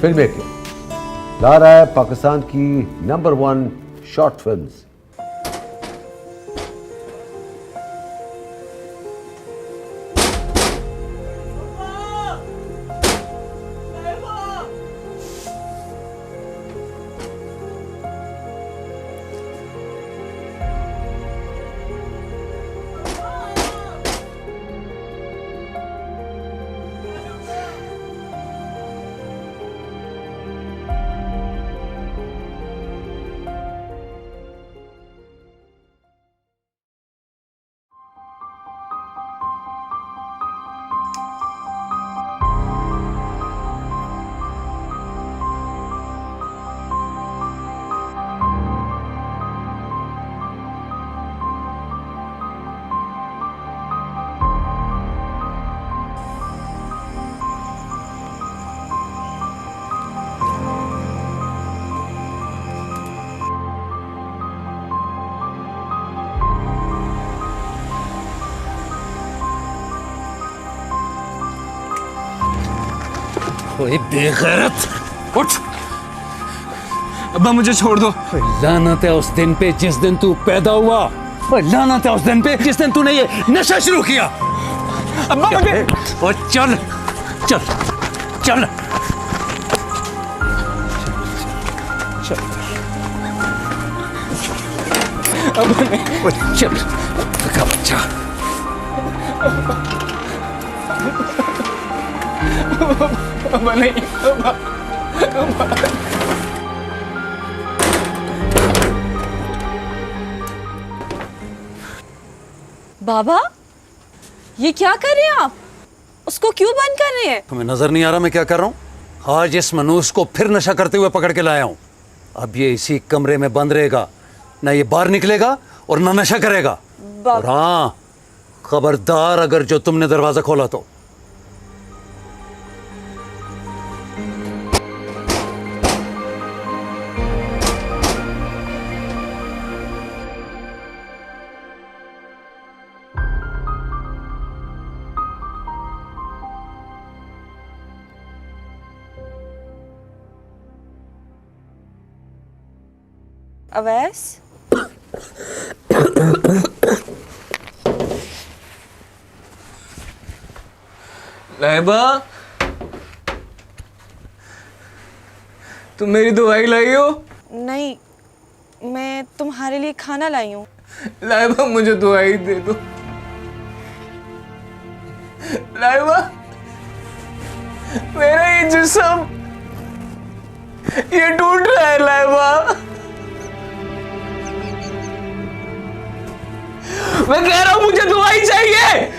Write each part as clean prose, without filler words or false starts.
Film making ला रहा है पाकिस्तान की नंबर 1 शॉर्ट फिल्म्स। ओए बेगैरत, उठ। अब्बा मुझे छोड़ दो। लानत है उस दिन पे जिस दिन तू पैदा हुआ। लानत है उस दिन पे जिस दिन तूने ये नशा शुरू किया। अब्बा मुझे। और चल चल चल अब्बा नहीं। चल का बच्चा। अब्बा नहीं। अब्बा बाबा, ये क्या कर रहे हैं आप? उसको क्यों बंद कर रहे हैं? तुम्हें नजर नहीं आ रहा मैं क्या कर रहा हूँ? आज इस मनूस को फिर नशा करते हुए पकड़ के लाया हूँ। अब ये इसी कमरे में बंद रहेगा, ना ये बाहर निकलेगा और ना नशा करेगा। और हाँ, खबरदार अगर जो तुमने दरवाजा खोला तो। अवैस, लाइबा, तुम मेरी दवाई लाई हो? नहीं, मैं तुम्हारे लिए खाना लाई हूँ। लाइबा मुझे दवाई दे दो। लाइबा, मेरा ये जिस्म ये टूट रहा है। लाइबा, मैं कह रहा हूं मुझे दवाई चाहिए।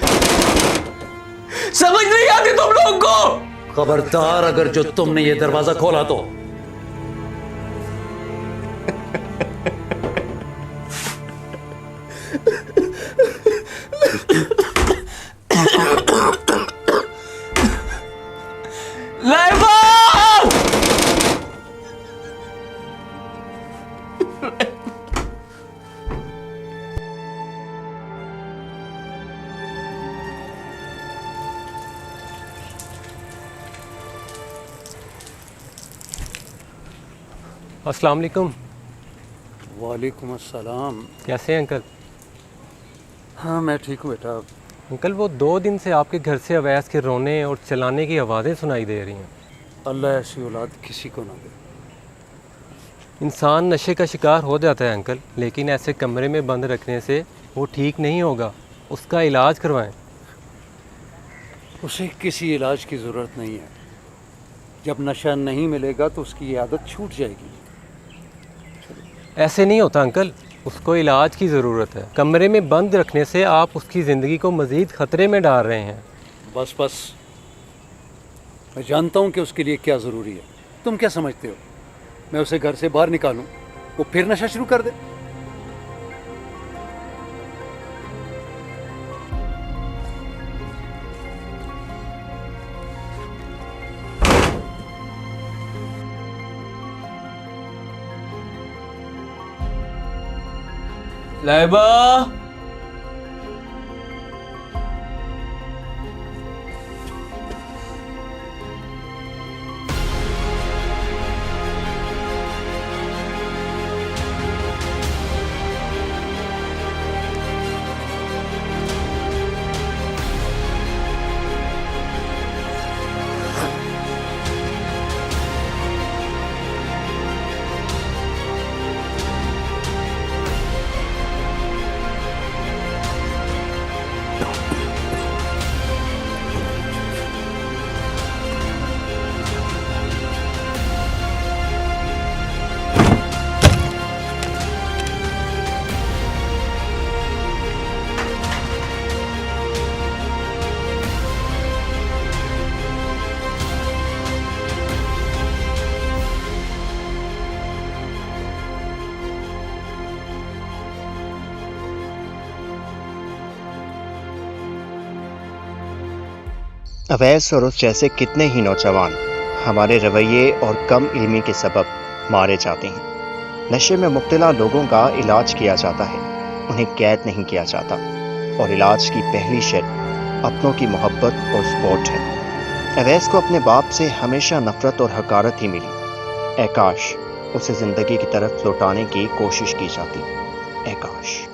समझ नहीं आती तुम लोगों को? खबरदार अगर जो तुमने ये दरवाजा खोला तो। लाइबा, अस्सलाम वालेकुम। वालेकुम अस्सलाम। कैसे हैं अंकल? हाँ मैं ठीक हूँ बेटा। अंकल, वो 2 दिन से आपके घर से अवैस के रोने और चलाने की आवाज़ें सुनाई दे रही हैं। अल्लाह ऐसी औलाद किसी को ना दे। इंसान नशे का शिकार हो जाता है अंकल, लेकिन ऐसे कमरे में बंद रखने से वो ठीक नहीं होगा। उसका इलाज करवाएं। उसे किसी इलाज की ज़रूरत नहीं है। जब नशा नहीं मिलेगा तो उसकी ये आदत छूट जाएगी। ऐसे नहीं होता अंकल, उसको इलाज की ज़रूरत है। कमरे में बंद रखने से आप उसकी ज़िंदगी को मज़ीद ख़तरे में डाल रहे हैं। बस बस, मैं जानता हूँ कि उसके लिए क्या ज़रूरी है। तुम क्या समझते हो मैं उसे घर से बाहर निकालूं, वो फिर नशा शुरू कर दे? लाइबा, अवैस और उस जैसे कितने ही नौजवान हमारे रवैये और कम इल्मी के सबब मारे जाते हैं। नशे में मुब्तला लोगों का इलाज किया जाता है, उन्हें कैद नहीं किया जाता। और इलाज की पहली शर्त अपनों की मोहब्बत और सपोर्ट है। अवैस को अपने बाप से हमेशा नफरत और हकारत ही मिली। ऐ काश उसे ज़िंदगी की तरफ लौटाने की कोशिश की जाती। ऐ काश।